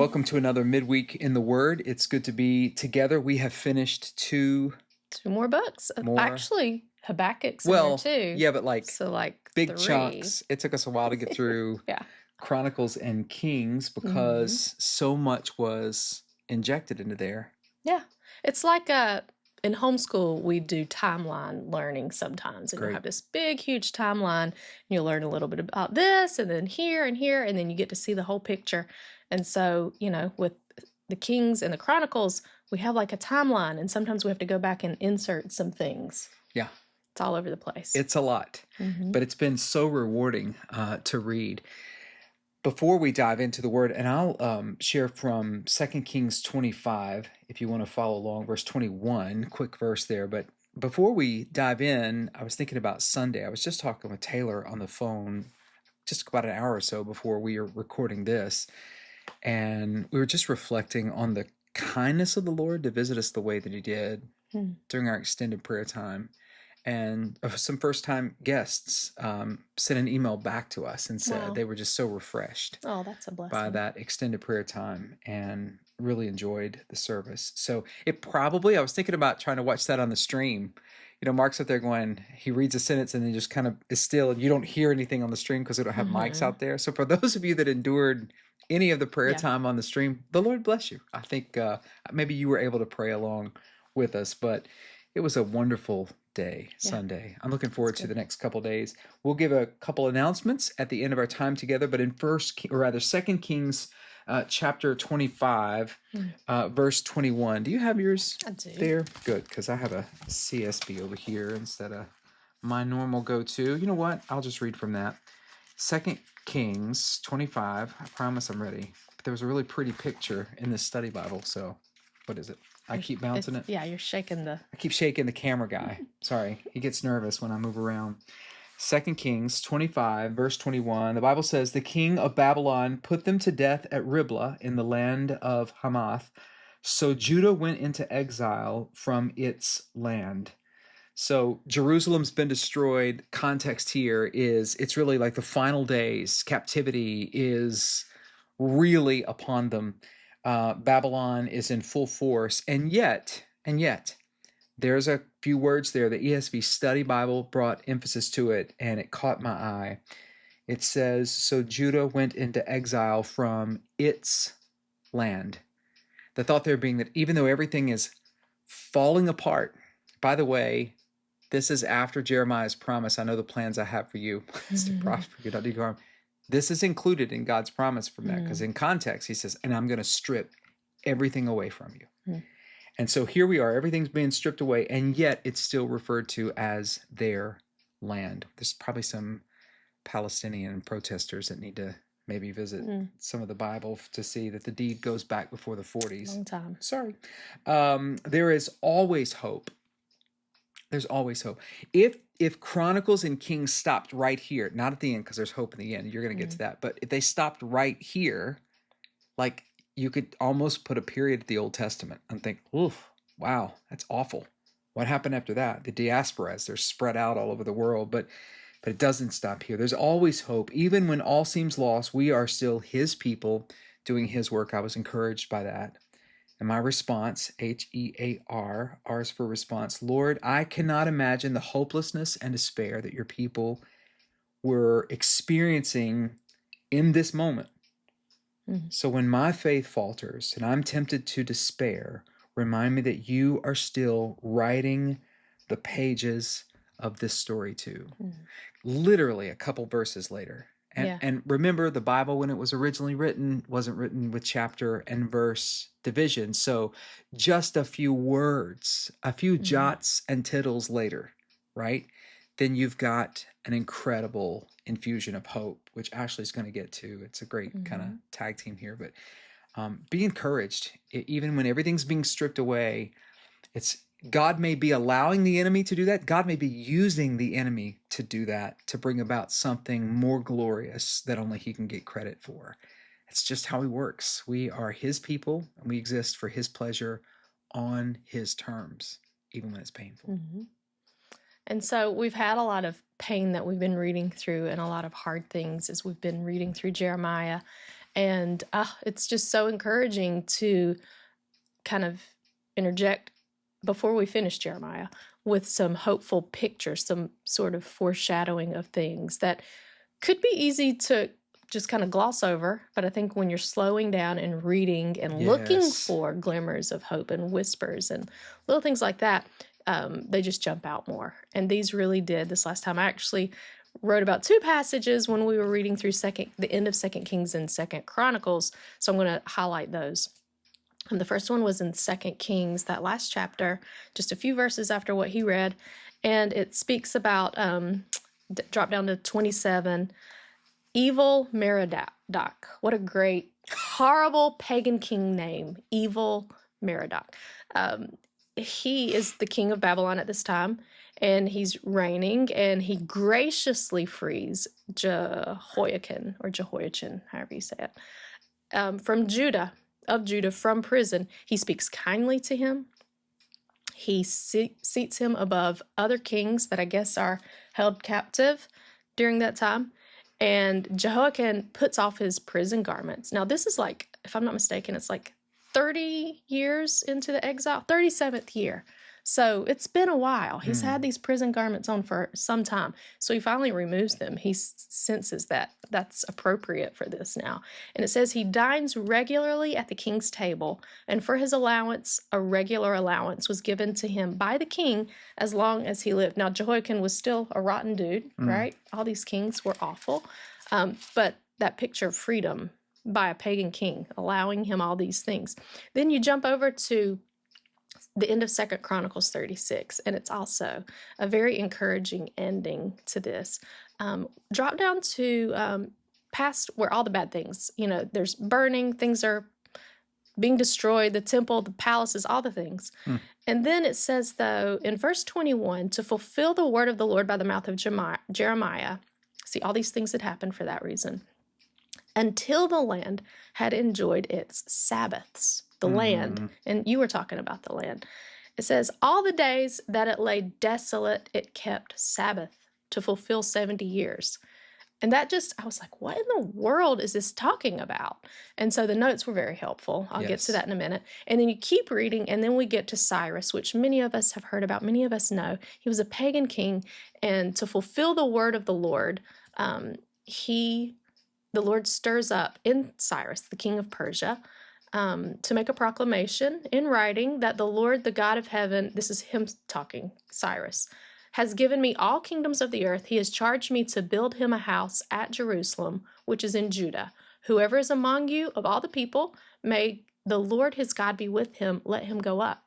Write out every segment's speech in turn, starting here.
welcome to another midweek in the Word. It's good to be together. We have finished two more books. more. Actually, Habakkuk's in there too. Yeah, but big three. Chunks. It took us a while to get through Yeah. Chronicles and Kings because so much was injected into there. Yeah. It's like in homeschool, we do timeline learning sometimes. And you'll have this big, huge timeline, and you'll learn a little bit about this, and then here, and then you get to see the whole picture. And so, with the Kings and the Chronicles, we have like a timeline, and sometimes we have to go back and insert some things. Yeah. It's all over the place. It's a lot, but it's been so rewarding to read. Before we dive into the Word, and I'll share from 2 Kings 25, if you want to follow along, verse 21, quick verse there. But before we dive in, I was thinking about Sunday. I was just talking with Taylor on the phone just about an hour or so before we were recording this, and we were just reflecting on the kindness of the Lord to visit us the way that He did during our extended prayer time. And some first-time guests sent an email back to us and said they were just so refreshed that's a blessing. by that extended prayer time and really enjoyed the service. So I was thinking about trying to watch that on the stream. Mark's up there going, he reads a sentence and then just kind of is still, and you don't hear anything on the stream because we don't have mics out there. So for those of you that endured any of the prayer time on the stream, the Lord bless you. I think maybe you were able to pray along with us, but it was a wonderful day, Sunday. I'm looking forward to the next couple days. We'll give a couple announcements at the end of our time together, but in 2 Kings chapter 25, verse 21. Do you have yours there? Good, because I have a CSB over here instead of my normal go-to. You know what? I'll just read from that. 2 Kings 25. I promise I'm ready. But there was a really pretty picture in this study Bible, so what is it? I keep bouncing it. Yeah, you're shaking I keep shaking the camera guy. Sorry, he gets nervous when I move around. 2 Kings 25, verse 21. The Bible says, "The king of Babylon put them to death at Riblah in the land of Hamath. So Judah went into exile from its land." So Jerusalem's been destroyed. Context here is it's really like the final days. Captivity is really upon them. Babylon is in full force, and yet, there's a few words there. The ESV Study Bible brought emphasis to it, and it caught my eye. It says, "So Judah went into exile from its land." The thought there being that even though everything is falling apart, by the way, this is after Jeremiah's promise, "I know the plans I have for you, is to prosper you, not to do harm." This is included in God's promise from that, because in context, He says, "And I'm going to strip everything away from you." And so here we are, everything's being stripped away, and yet it's still referred to as their land. There's probably some Palestinian protesters that need to maybe visit some of the Bible to see that the deed goes back before the 40s. Long time. Sorry. There is always hope. There's always hope. If Chronicles and Kings stopped right here, not at the end because there's hope in the end, you're going to get to that, but if they stopped right here, like you could almost put a period at the Old Testament and think, oof, wow, that's awful. What happened after that? The diasporas, they're spread out all over the world, but it doesn't stop here. There's always hope. Even when all seems lost, we are still His people doing His work. I was encouraged by that. And my response, HEAR, R is for response. Lord, I cannot imagine the hopelessness and despair that your people were experiencing in this moment. So when my faith falters and I'm tempted to despair, remind me that you are still writing the pages of this story too. Literally a couple verses later. And remember, the Bible, when it was originally written, wasn't written with chapter and verse division. So just a few words, a few jots and tittles later, right? Then you've got an incredible infusion of hope, which Ashley's going to get to. It's a great kind of tag team here. But be encouraged. Even when everything's being stripped away, God may be allowing the enemy to do that. God may be using the enemy to do that, to bring about something more glorious that only He can get credit for. It's just how He works. We are His people, and we exist for His pleasure on His terms, even when it's painful. And so we've had a lot of pain that we've been reading through, and a lot of hard things as we've been reading through Jeremiah. And it's just so encouraging to kind of interject before we finish Jeremiah with some hopeful pictures, some sort of foreshadowing of things that could be easy to just kind of gloss over. But I think when you're slowing down and reading and looking for glimmers of hope and whispers and little things like that, they just jump out more. And these really did. This last time I actually wrote about 2 passages when we were reading through the end of 2 Kings and 2 Chronicles. So I'm going to highlight those. And the first one was in 2 Kings, that last chapter, just a few verses after what he read. And it speaks about, drop down to 27, Evil Merodach. What a great, horrible pagan king name, Evil Merodach. He is the king of Babylon at this time, and he's reigning, and he graciously frees Jehoiachin, however you say it, from Judah, from prison. He speaks kindly to him. He seats him above other kings that I guess are held captive during that time. And Jehoiachin puts off his prison garments. Now, this is like, if I'm not mistaken, it's like 30 years into the exile, 37th year. So it's been a while. He's had these prison garments on for some time. So he finally removes them. He senses that that's appropriate for this now. And it says he dines regularly at the king's table, and for his allowance, a regular allowance was given to him by the king as long as he lived. Now, Jehoiakim was still a rotten dude, right? All these kings were awful. But that picture of freedom by a pagan king, allowing him all these things. Then you jump over to the end of 2 Chronicles 36, and it's also a very encouraging ending to this. Drop down to past where all the bad things, there's burning, things are being destroyed, the temple, the palaces, all the things. And then it says, though, in verse 21, to fulfill the word of the Lord by the mouth of Jeremiah, see, all these things had happened for that reason, until the land had enjoyed its Sabbaths. The land, and you were talking about the land. It says, all the days that it lay desolate, it kept Sabbath to fulfill 70 years. And that I was like, what in the world is this talking about? And so the notes were very helpful. I'll get to that in a minute. And then you keep reading, and then we get to Cyrus, which many of us have heard about, many of us know. He was a pagan king, and to fulfill the word of the Lord, the Lord stirs up in Cyrus, the king of Persia, to make a proclamation in writing that the Lord, the God of heaven, this is him talking, Cyrus, has given me all kingdoms of the earth. He has charged me to build him a house at Jerusalem, which is in Judah. Whoever is among you of all the people, may the Lord his God be with him. Let him go up.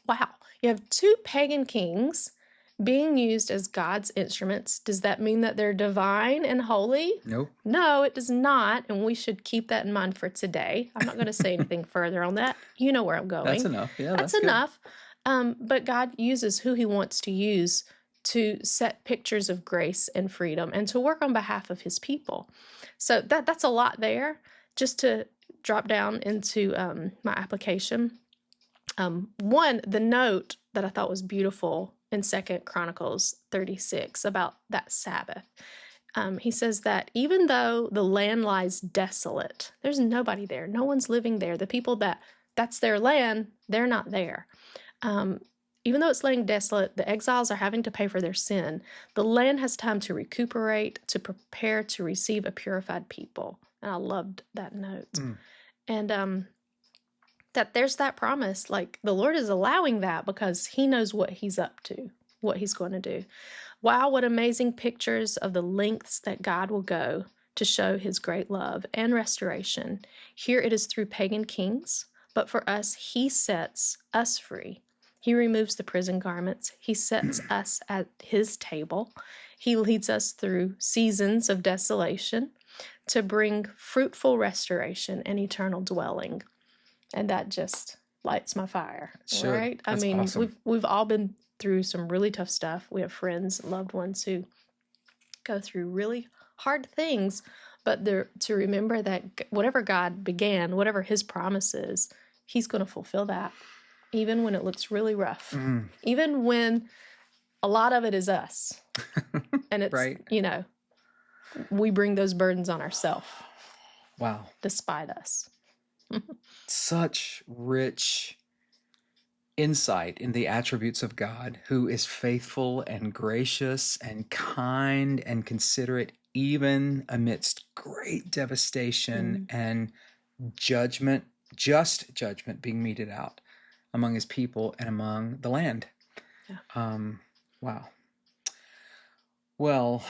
Wow. You have 2 pagan kings being used as God's instruments. Does that mean that they're divine and holy? Nope. No, it does not, and we should keep that in mind for today. I'm not going to say anything further on that. You know where I'm going. That's enough. Yeah, that's enough. But God uses who he wants to use to set pictures of grace and freedom and to work on behalf of his people. So that's a lot there. Just to drop down into my application. One, the note that I thought was beautiful in 2 Chronicles 36 about that Sabbath. He says that even though the land lies desolate, there's nobody there. No one's living there. The people that's their land, they're not there. Even though it's laying desolate, the exiles are having to pay for their sin. The land has time to recuperate, to prepare to receive a purified people. And I loved that note. And that there's that promise, like the Lord is allowing that because he knows what he's up to, what he's going to do. Wow, what amazing pictures of the lengths that God will go to show his great love and restoration. Here it is through pagan kings, but for us, he sets us free. He removes the prison garments. He sets us at his table. He leads us through seasons of desolation to bring fruitful restoration and eternal dwelling. And that just lights my fire, sure. Right? That's awesome. we've all been through some really tough stuff. We have friends, loved ones who go through really hard things, but to remember that whatever God began, whatever his promise is, he's going to fulfill that, even when it looks really rough, even when a lot of it is us. And it's, right. we bring those burdens on ourselves. Wow. despite us. Such rich insight in the attributes of God, who is faithful and gracious and kind and considerate, even amidst great devastation and judgment, just judgment being meted out among his people and among the land. Yeah. Wow. Well,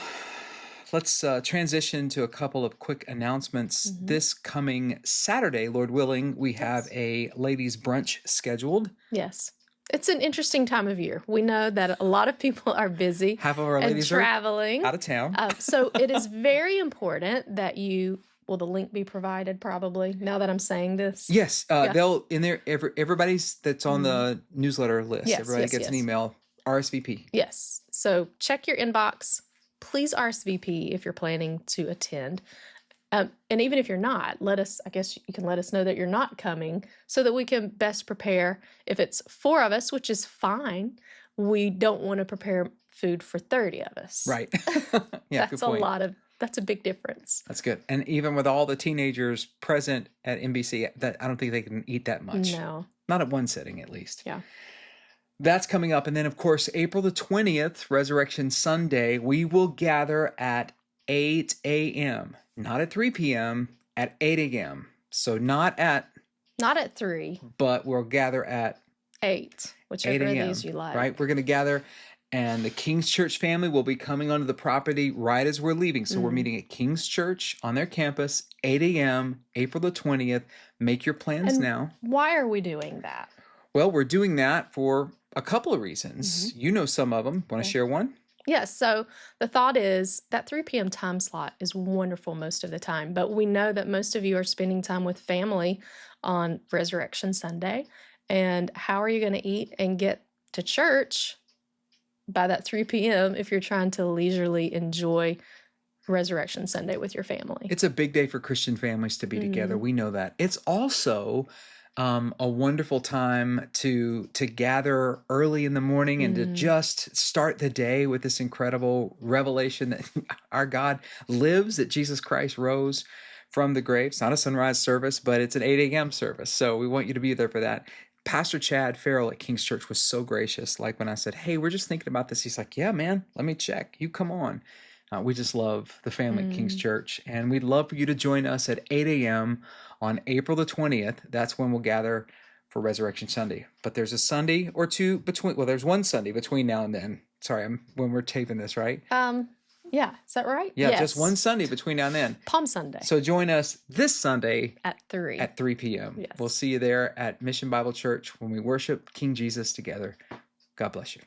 let's transition to a couple of quick announcements. This coming Saturday, Lord willing, we have a ladies' brunch scheduled. Yes. It's an interesting time of year. We know that a lot of people are busy Half of our and ladies traveling are out of town. So it is very important that you, will the link be provided probably now that I'm saying this? Yes, they'll in there. Everybody's that's on the newsletter list. Yes, Everybody gets an email. RSVP. Yes. So check your inbox. Please RSVP if you're planning to attend. And even if you're not, I guess you can let us know that you're not coming so that we can best prepare. If it's 4 of us, which is fine, we don't want to prepare food for 30 of us. Right. Yeah, That's a lot that's a big difference. That's good. And even with all the teenagers present at NBC, that I don't think they can eat that much. No. Not at one setting, at least. Yeah. That's coming up. And then, of course, April the 20th, Resurrection Sunday, we will gather at 8 a.m., not at 3 p.m., at 8 a.m. So not at 3, but we'll gather at 8, whichever 8 of a.m., these you like. right? We're going to gather, and the King's Church family will be coming onto the property right as we're leaving. So we're meeting at King's Church on their campus, 8 a.m., April the 20th. Make your plans now. Why are we doing that? Well, we're doing that for a couple of reasons. You know some of them. Want to share one? Yes. So the thought is that 3 p.m. time slot is wonderful most of the time, but we know that most of you are spending time with family on Resurrection Sunday. And how are you going to eat and get to church by that 3 p.m. if you're trying to leisurely enjoy Resurrection Sunday with your family? It's a big day for Christian families to be together. We know that. It's also a wonderful time to gather early in the morning and to just start the day with this incredible revelation that our God lives, that Jesus Christ rose from the grave. It's not a sunrise service, but it's an 8 a.m. service. So we want you to be there for that. Pastor Chad Farrell at King's Church was so gracious. Like when I said, hey, we're just thinking about this. He's like, yeah, man, let me check. You come on. We just love the family at King's Church. And we'd love for you to join us at 8 a.m. on April the 20th. That's when we'll gather for Resurrection Sunday. But there's a Sunday or two between, well, there's one Sunday between now and then. Sorry, when we're taping this, right? Yeah, is that right? Yeah, yes. Just one Sunday between now and then. Palm Sunday. So join us this Sunday at 3. At 3 p.m. Yes. We'll see you there at Mission Bible Church when we worship King Jesus together. God bless you.